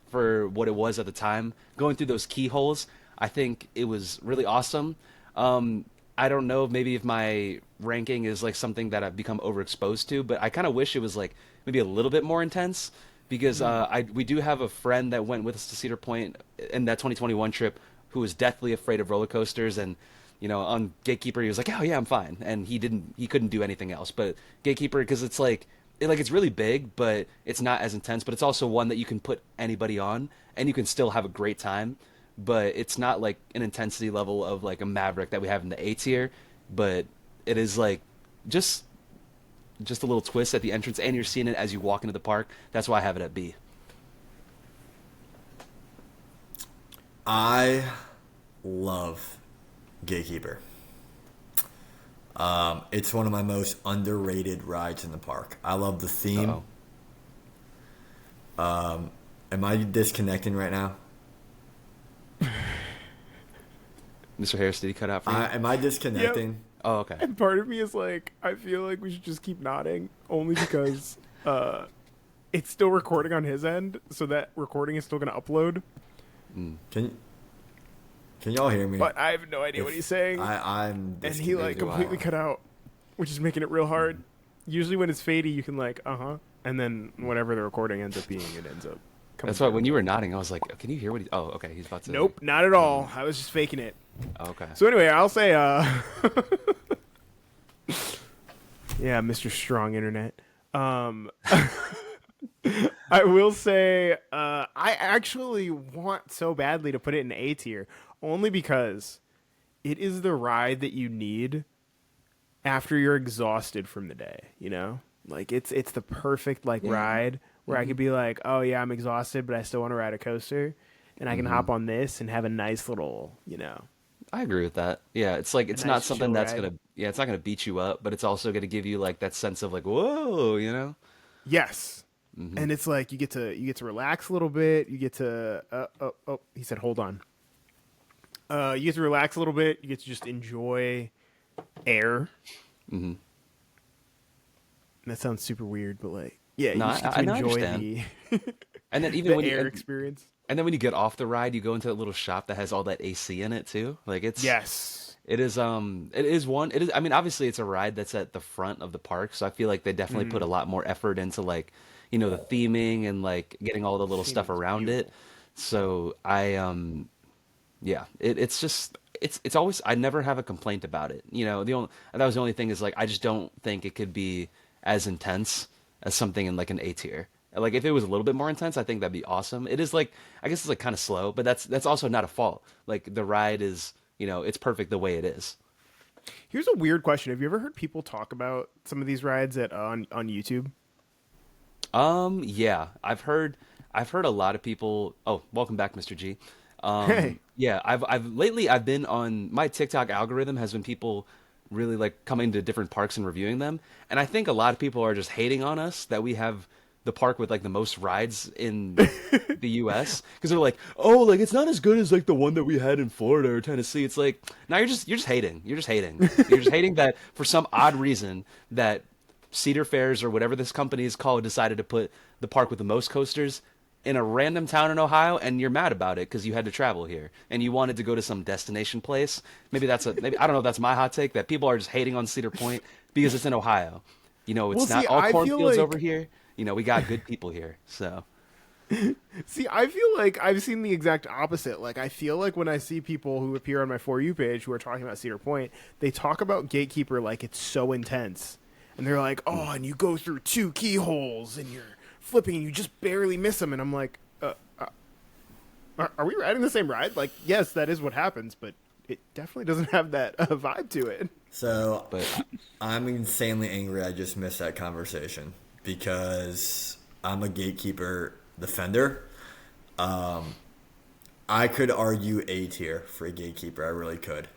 for what it was at the time. Going through those keyholes, I think it was really awesome. I don't know maybe if my ranking is like something that I've become overexposed to, but I kind of wish it was like maybe a little bit more intense because we do have a friend that went with us to Cedar Point in that 2021 trip who was deathly afraid of roller coasters, and on Gatekeeper he was like, oh yeah, I'm fine, and he couldn't do anything else. But Gatekeeper, because it's like it's really big, but it's not as intense, but it's also one that you can put anybody on and you can still have a great time. But it's not like an intensity level of like a Maverick that we have in the A tier, but it is like just a little twist at the entrance, and you're seeing it as you walk into the park. That's why I have it at B. I love Gatekeeper. It's one of my most underrated rides in the park. I love the theme. Uh-oh. Am I disconnecting right now? Mr. Harris, did he cut out for you? Am I disconnecting? Yep. Oh, okay. And part of me is like, I feel like we should just keep nodding, only because it's still recording on his end, so that recording is still going to upload. Can y'all hear me? But I have no idea what he's saying. I'm And he like completely cut out, which is making it real hard. Usually when it's fadey, you can like, and then whatever the recording ends up being, it ends up coming That's why through. when you were nodding, I was like, can you hear what he... Oh, okay, he's about to... Nope, not at all. I was just faking it. Oh, okay. So anyway, I'll say, yeah, Mr. Strong Internet. I will say, I actually want so badly to put it in A tier, only because it is the ride that you need after you're exhausted from the day, you know? Like, it's the perfect, like, ride where I could be like, oh, yeah, I'm exhausted, but I still want to ride a coaster, and I can hop on this and have a nice little, you know... I agree with that. Yeah, it's like it's nice not something chill that's ride. gonna it's not gonna beat you up, but it's also gonna give you like that sense of like, whoa, you know? Yes. And it's like you get to relax a little bit. You get to he said hold on. You get to relax a little bit. You get to just enjoy air. And that sounds super weird, but like yeah, No, you just get to I enjoy understand. And then the even when air you experience. and then when you get off the ride, you go into that little shop that has all that AC in it too. Like it's Yes. it is I mean obviously it's a ride that's at the front of the park, so I feel like they definitely put a lot more effort into like, you know, the theming and like getting all the little stuff Theming's around it. beautiful. So yeah, it's just it's always I never have a complaint about it. You know, that was the only thing is like I just don't think it could be as intense as something in like an A tier. Like if it was a little bit more intense, I think that'd be awesome. It is like I guess it's like kind of slow, but that's also not a fault. Like the ride is, you know, it's perfect the way it is. Here's a weird question. Have you ever heard people talk about some of these rides on YouTube? Yeah, I've heard a lot of people. Oh, welcome back, Mr. G. Hey. Yeah, I've been on my TikTok algorithm has been people really like coming to different parks and reviewing them, and I think a lot of people are just hating on us that we have the park with like the most rides in the U.S. because they're like, oh, like it's not as good as like the one that we had in Florida or Tennessee. It's like, now you're just hating. You're just hating. You're just hating that for some odd reason that Cedar Fairs or whatever this company is called decided to put the park with the most coasters in a random town in Ohio, and you're mad about it because you had to travel here and you wanted to go to some destination place. Maybe I don't know if that's my hot take that people are just hating on Cedar Point because it's in Ohio. You know, it's Well, not see, all I feel cornfields like- over here. You know, we got good people here. So See, I feel like I've seen the exact opposite. Like, I feel like when I see people who appear on my For You page who are talking about Cedar Point, they talk about Gatekeeper like it's so intense. And they're like, oh, and you go through 2 keyholes and you're flipping and you just barely miss them. And I'm like, are we riding the same ride? Like, yes, that is what happens, but it definitely doesn't have that vibe to it. So but I'm insanely angry I just missed that conversation because I'm a Gatekeeper defender. I could argue A tier for a Gatekeeper. I really could.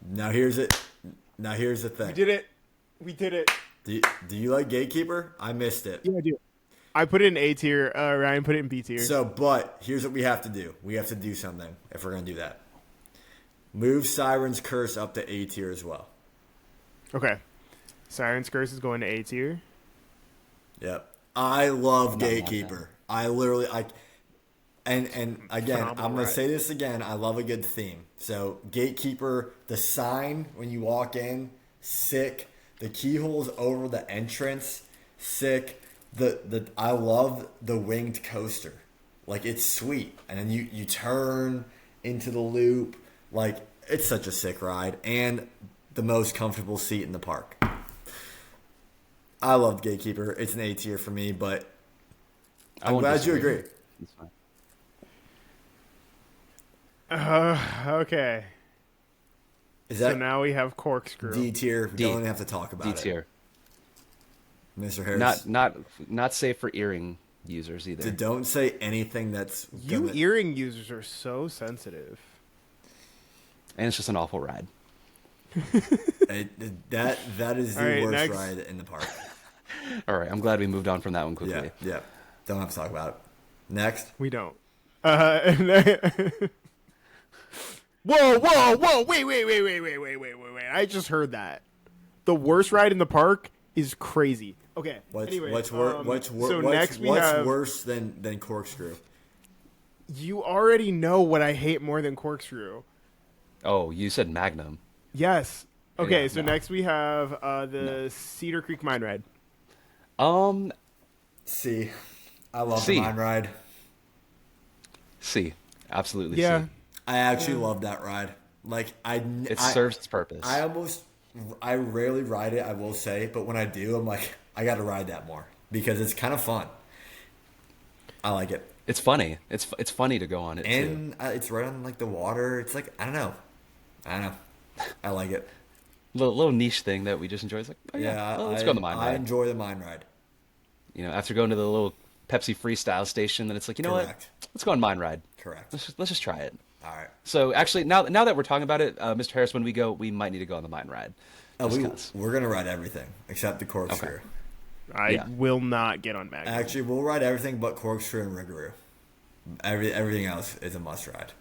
Now here's the thing. We did it. Do you like Gatekeeper? I missed it. Yeah, I do. I put it in A tier. Ryan put it in B tier. So, but here's what we have to do. We have to do something if we're going to do that. Move Siren's Curse up to A tier as well. Okay. Siren's Curse is going to A tier. Yep. I love mad at Gatekeeper. And again, Phenomenal I'm going ride. to say this again. I love a good theme. So, Gatekeeper, the sign when you walk in, sick. The keyholes over the entrance, sick. I love the winged coaster. Like, it's sweet. And then you turn into the loop. Like, it's such a sick ride. And the most comfortable seat in the park. I love Gatekeeper. It's an A tier for me, but I'm won't glad you disagree. agree. It's fine. Okay. Is So that now we have Corkscrew. D tier? We D. don't even have to talk about D it. tier. Mr. Harris. Not safe for earring users either. Don't say anything that's You gonna- earring users are so sensitive. And it's just an awful ride. That is the All right, worst next. ride in the park. All right, I'm glad we moved on from that one quickly. Yeah. Don't have to talk about Next. We don't. Whoa! Wait! I just heard that. The worst ride in the park is crazy. Okay. What's have worse than Corkscrew? You already know what I hate more than Corkscrew. Oh, you said Magnum. Yes. Okay, Yeah, so no. next we have the Cedar Creek Mine Ride. C. I love C. the mine ride. C. Absolutely Yeah. C. I actually love that ride. Like It serves its purpose. I rarely ride it, I will say, but when I do, I'm like, I got to ride that more because it's kind of fun. I like it, It's funny. It's funny to go on it too. and it's right on like the water. It's like I don't know. I like it. Little niche thing that we just enjoy. It's like, oh yeah, well, let's go on the mine I ride. enjoy the mine ride. You know, after going to the little Pepsi freestyle station, then it's like, you know Correct. what? Let's go on mine ride. Correct. Let's just try it. All right. So actually, now that we're talking about it, Mr. Harris, when we go, we might need to go on the mine ride. Oh, Just 'cause. we're gonna ride everything except the Corkscrew. Okay. I Yeah. will not get on Magnum. Actually, we'll ride everything but Corkscrew and Rougaru. Everything else is a must ride.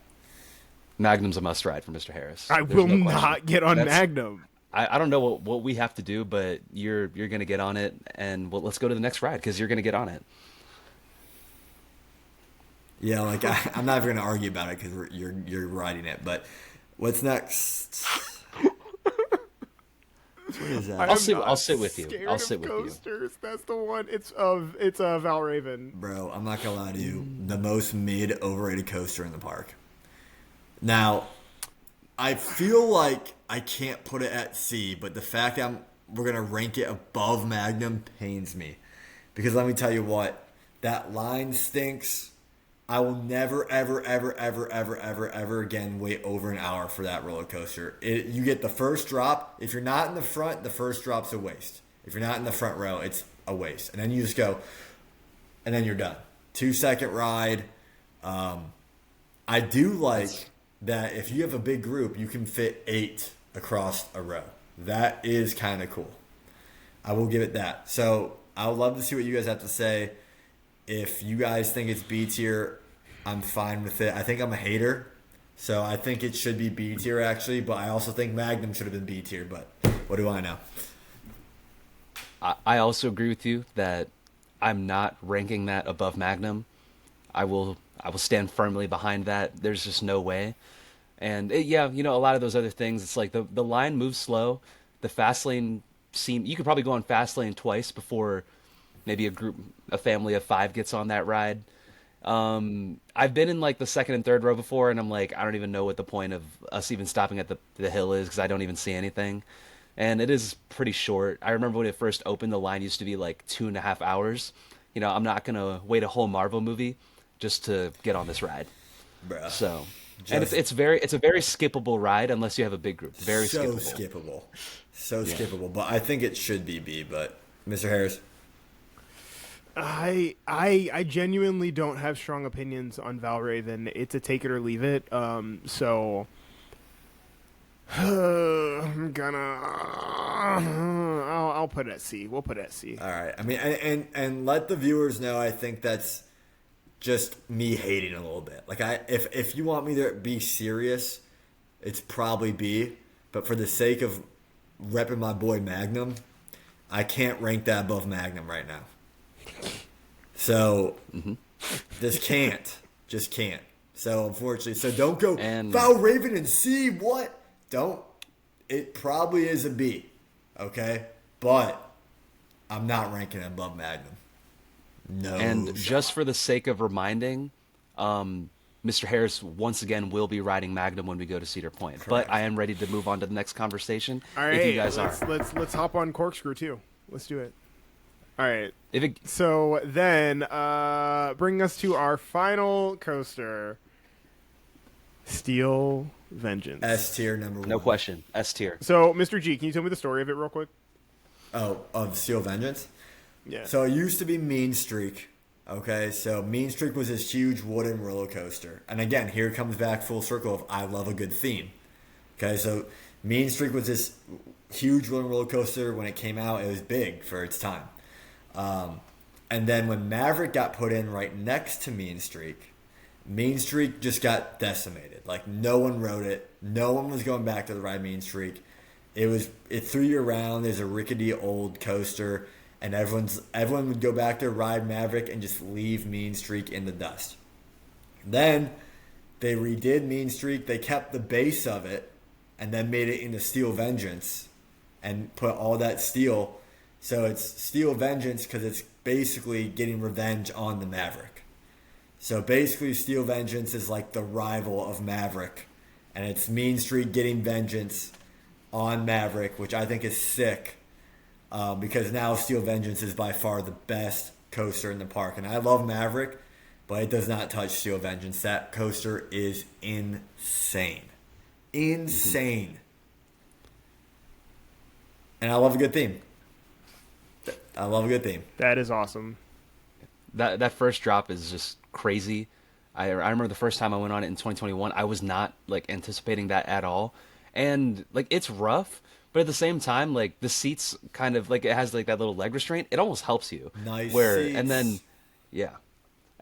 Magnum's a must ride for Mr. Harris. I There's will no question. not get on That's- Magnum. I don't know what we have to do, but you're gonna get on it, and let's go to the next ride because you're gonna get on it. Yeah, like I'm not even gonna argue about it because you're riding it. But what's next? What is that? I am I'll sit not with you. scared I'll of sit with you. coasters. That's the one. It's Valravn. Bro, I'm not gonna lie to you. The most overrated coaster in the park. Now, I feel like I can't put it at C, but the fact that we're gonna rank it above Magnum pains me, because let me tell you what, that line stinks. I will never, ever, ever, ever, ever, ever, ever again wait over an hour for that roller coaster. You get the first drop. If you're not in the front, the first drop's a waste. If you're not in the front row, it's a waste. And then you just go, and then you're done. 2-second ride. I do like that if you have a big group, you can fit 8 across a row. That is kind of cool. I will give it that. So I would love to see what you guys have to say. If you guys think it's B tier, I'm fine with it. I think I'm a hater, so I think it should be B tier actually, but I also think Magnum should have been B tier, but what do I know? I also agree with you that I'm not ranking that above Magnum. I will stand firmly behind that. There's just no way. And yeah, a lot of those other things, it's like the line moves slow. The fast lane you could probably go on fast lane twice before maybe a family of 5 gets on that ride. I've been in like the second and third row before, and I'm like, I don't even know what the point of us even stopping at the hill is because I don't even see anything. And it is pretty short. I remember when it first opened, the line used to be like 2.5 hours. I'm not gonna wait a whole Marvel movie just to get on this ride. Bruh. So, and it's a very skippable ride unless you have a big group. Very so skippable. skippable. But I think it should be B. But Mr. Harris, I genuinely don't have strong opinions on Valravn. It's a take it or leave it. So I'm gonna I'll put it at C. We'll put it at C. all right. I mean, and let the viewers know. I think that's just me hating a little bit. Like if you want me to be serious, it's probably B. But for the sake of repping my boy Magnum, I can't rank that above Magnum right now. So, just can't. So, unfortunately, don't go, Valravn and C, what? Don't. It probably is a B, okay? But I'm not ranking it above Magnum. No. And just for the sake of reminding, Mr. Harris once again will be riding Magnum when we go to Cedar Point. Correct. But I am ready to move on to the next conversation. All right, if you guys are. let's hop on Corkscrew too. Let's do it. All right. If So then, bring us to our final coaster, Steel Vengence. S tier number 1. no question, S tier. So, Mr. G, can you tell me the story of it real quick? Oh, of Steel Vengeance? Yeah. So it used to be Mean Streak. Okay, so Mean Streak was this huge wooden roller coaster. And again, here comes back full circle of I love a good theme. Okay, so Mean Streak was this huge wooden roller coaster. When it came out, it was big for its time. And then when Maverick got put in right next to Mean Streak just got decimated. Like, no one rode it. No one was going back to the ride Mean Streak. It threw you around. There's a rickety old coaster, and everyone would go back to ride Maverick and just leave Mean Streak in the dust. Then they redid Mean Streak. They kept the base of it and then made it into Steel Vengeance and put all that steel. So it's Steel Vengeance because it's basically getting revenge on the Maverick. So basically Steel Vengeance is like the rival of Maverick. And it's Mean Streak getting vengeance on Maverick, which I think is sick. Because now Steel Vengeance is by far the best coaster in the park. And I love Maverick, but it does not touch Steel Vengeance. That coaster is insane. Insane. And I love a good theme. That is awesome. That first drop is just crazy. I remember the first time I went on it in 2021, I was not like anticipating that at all. And like it's rough, but at the same time, like the seats kind of like it has like that little leg restraint. It almost helps you. Nice seats.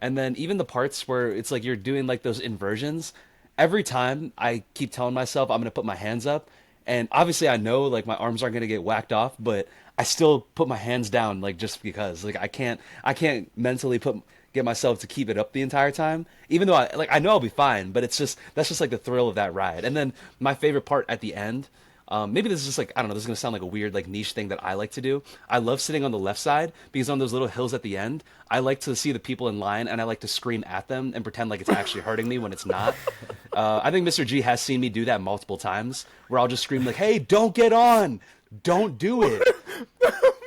And then even the parts where it's like you're doing like those inversions, every time I keep telling myself I'm going to put my hands up, and obviously I know like my arms aren't going to get whacked off, but I still put my hands down like just because like I can't mentally get myself to keep it up the entire time, even though I know I'll be fine, but that's just like the thrill of that ride. And then my favorite part at the end, maybe this is just like, I don't know, this is going to sound like a weird like niche thing that I like to do. I love sitting on the left side because on those little hills at the end, I like to see the people in line and I like to scream at them and pretend like it's actually hurting me when it's not. I think Mr. G has seen me do that multiple times where I'll just scream like, hey, don't get on, don't do it.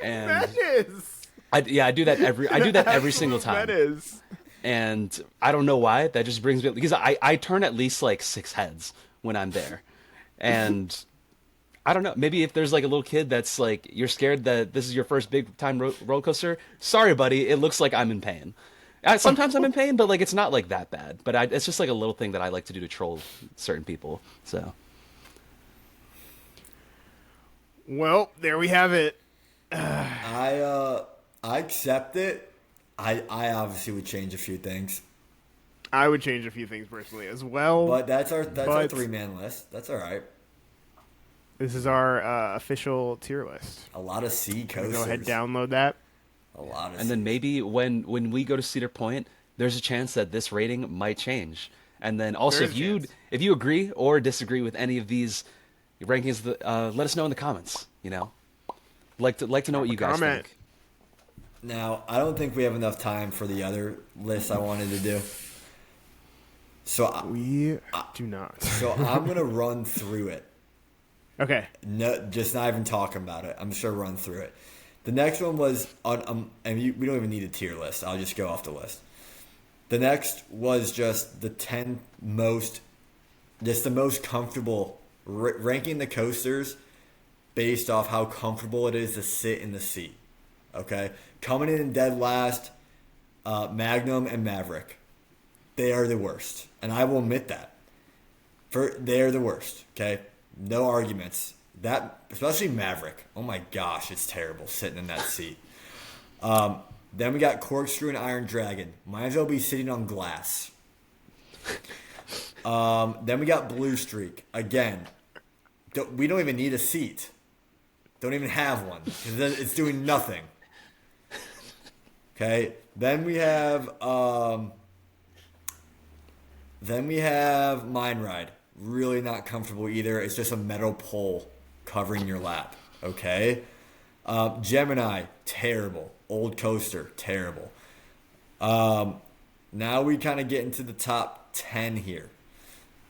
And That is. I do that every single time. That is. And I don't know why. That just brings me, because I turn at least like 6 heads when I'm there. And I don't know, maybe if there's like a little kid that's like, you're scared that this is your first big time roller coaster, sorry buddy, it looks like I'm in pain. Sometimes I'm in pain, but like it's not like that bad. But it's just like a little thing that I like to do to troll certain people. So Well, there we have it. I accept it. I obviously would change a few things, I would change a few things personally as well. but that's our 3-man list. That's all right. This is our official tier list. A lot of C coasters. Go ahead, download that. A lot of. And then maybe when we go to Cedar Point, there's a chance that this rating might change. And then also, There is a if you agree or disagree with any of these rankings, let us know in the comments. You know, like to know what you guys Comment. think. Now, I don't think we have enough time for the other list I wanted to do. So We do not. So I'm gonna run through it. Okay. No, just not even talking about it. I'm just gonna run through it. The next one was on, we don't even need a tier list. I'll just go off the list. The next was just the 10 most, just the most comfortable, ranking the coasters based off how comfortable it is to sit in the seat. Okay, coming in dead last, Magnum and Maverick. They are the worst, and I will admit that. They are the worst. Okay, no arguments. That, especially Maverick. Oh my gosh, it's terrible sitting in that seat. Then we got Corkscrew and Iron Dragon. Might as well be sitting on glass. Then we got Blue Streak. Again, we don't even need a seat. Don't even have one because it's doing nothing. Okay. Then we have Mine Ride. Really not comfortable either. It's just a metal pole covering your lap. Okay. Gemini, terrible. Old coaster, terrible. Now we kind of get into the top 10 here.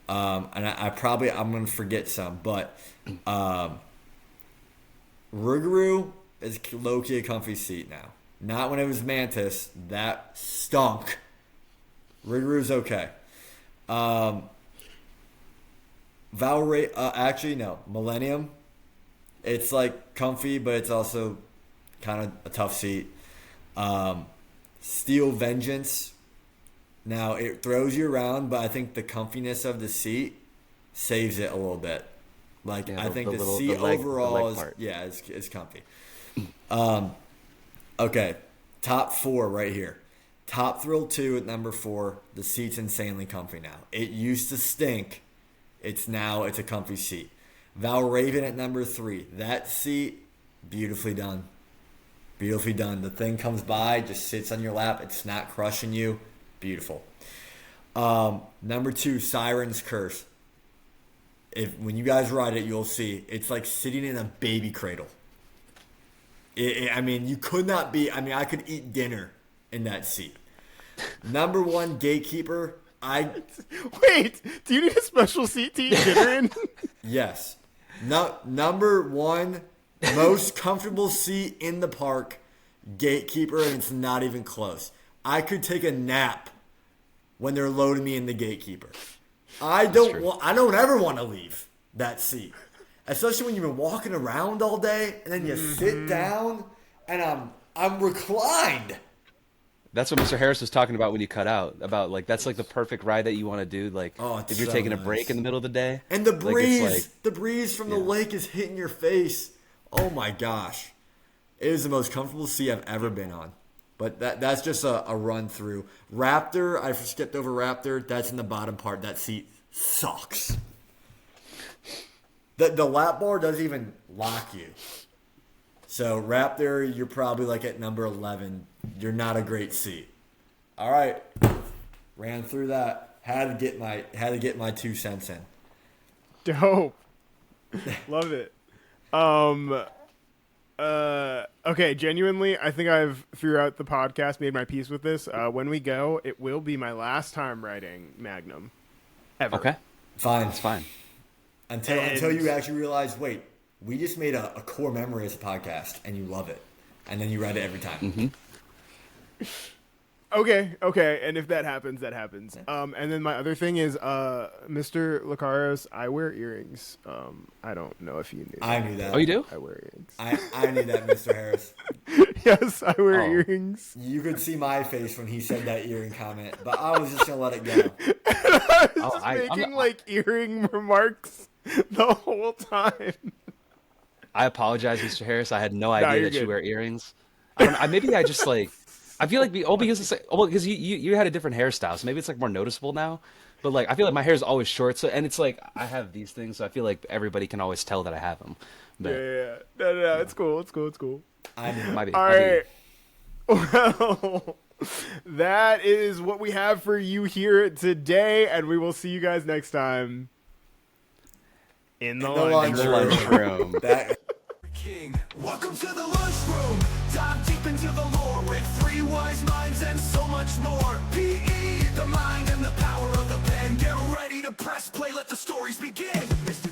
And I'm going to forget some, but Rougaru is low-key a comfy seat now. Not when it was Mantis. That stunk. Rougaru's okay. Actually, no. Millennium. It's like comfy, but it's also kind of a tough seat. Steel Vengeance. Now, it throws you around, but I think the comfiness of the seat saves it a little bit. Like, I think the seat overall is comfy. Okay. top 4 right here. Top Thrill 2 at number 4. The seat's insanely comfy now. It used to stink. It's a comfy seat. Valravn at number 3. That seat, beautifully done. Beautifully done. The thing comes by, just sits on your lap. It's not crushing you. Beautiful. Number 2, Siren's Curse. When you guys ride it, you'll see. It's like sitting in a baby cradle. You could not be. I could eat dinner in that seat. Number 1, Gatekeeper. Wait, do you need a special seat to eat dinner in? Yes. No, number 1 most comfortable seat in the park, Gatekeeper, and it's not even close. I could take a nap when they're loading me in the Gatekeeper. I don't ever want to leave that seat. Especially when you've been walking around all day and then you sit down and I'm reclined. That's what Mr. Harris was talking about when you cut out. About like that's like the perfect ride that you want to do. Like if you're taking a break in the middle of the day. And the breeze from the lake is hitting your face. Oh my gosh. It is the most comfortable seat I've ever been on. But that's just a run through. Raptor, I skipped over Raptor. That's in the bottom part. That seat sucks. The lap bar doesn't even lock you. So Raptor, you're probably like at number 11. You're not a great seat. All right, ran through that. Had to get my 2 cents in. Dope. Love it. Okay, genuinely, I think I've throughout the podcast made my peace with this. When we go, it will be my last time riding Magnum ever. Okay, fine, it's fine. Until you actually realize, wait, we just made a core memory as a podcast, and you love it, and then you ride it every time. Mm-hmm. Okay, and if that happens, that happens. And then my other thing is, Mr. Lecaros, I wear earrings. I don't know if you knew. I knew that. Oh, you do? I wear earrings. I knew that, Mr. Harris. Yes, I wear earrings. You could see my face when he said that earring comment, but I was just gonna let it go. I was just making earring remarks the whole time. I apologize, Mr. Harris. I had no Nah, idea that you wear earrings. Maybe I just like. I feel like because you had a different hairstyle, so maybe it's like more noticeable now. But like I feel like my hair is always short, so and it's like I have these things, so I feel like everybody can always tell that I have them. But, Yeah. No, it's cool. It's cool. I knew. Might be. All right. Well, that is what we have for you here today, and we will see you guys next time in the lunchroom. King. Welcome to the lunchroom. Dive deep into the lore with 3 wise minds and so much more. PE, the mind and the power of the pen. Get ready to press play, let the stories begin. Mr.